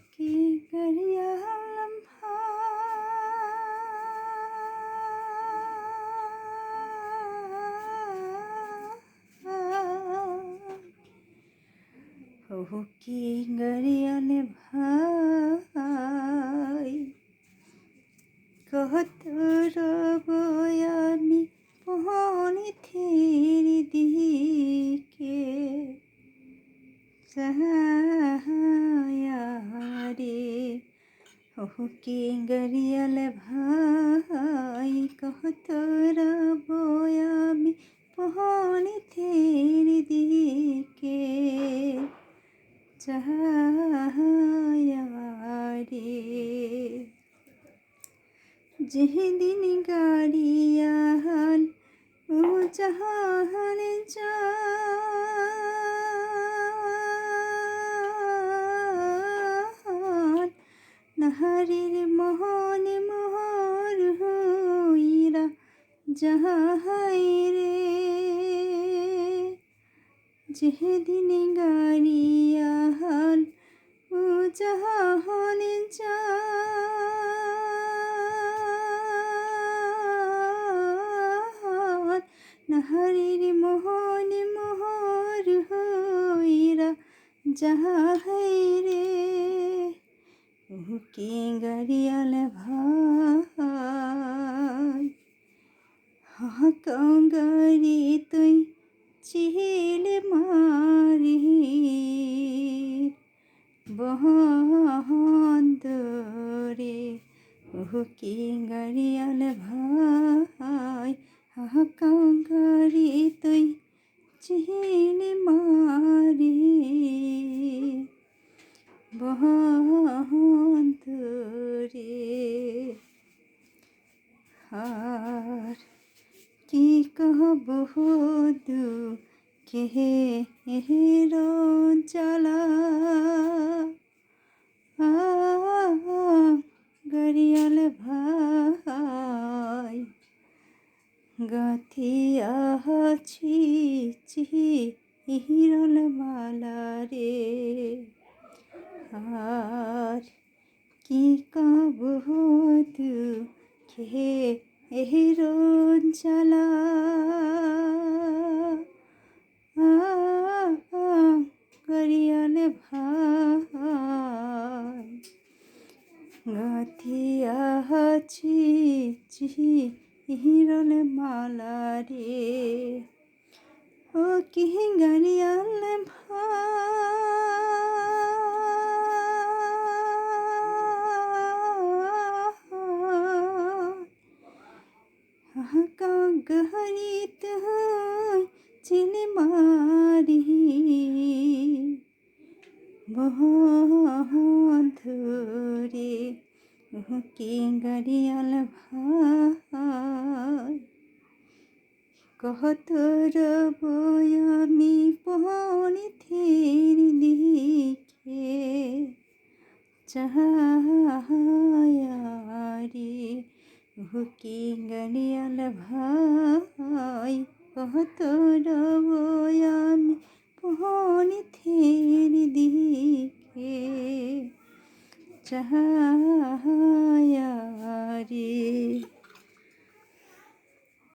কি করিয়া লম্হা কি গরিয়ালে ভাই কত রব আমি পনিথির দিকে রে কি গরিয়ালে ভাই কত রব আমি পনিথির দিকে রে যেদিন গাড়িয়ান ও জাহান জান নাহারির মোহন মোহর হইরা যাহাই রে যেদিন গাড়িয়ান ও জাহান জান নাহারির মোহন মোহর হইরা যাহাই রে কি গাড়িয়ালে ভাই হাকাঙ্গারি তুই চিলে মারি বহন্দরে কি গাড়িয়ালে ভাই হাকাঙ্গারি তুই চিলে মারি বহন্তরে আর কি কহব দুঃখে জ্বালা গরিয়াল ভাই গাথিয়াছি হিরল মালা রে আর কি কব দুঃখে জ্বালা গরিয়াল ভাই গাথিয়াছি হিরল মালা রে ও কি গরিয়াল গহরিত চিলে মারি বহন্ধরে কি গরিয়াল ভাই কত রব আমি পনিথির দিকে রে কি গরিয়াল ভাই কত রব আমি পনিথির দিকে রে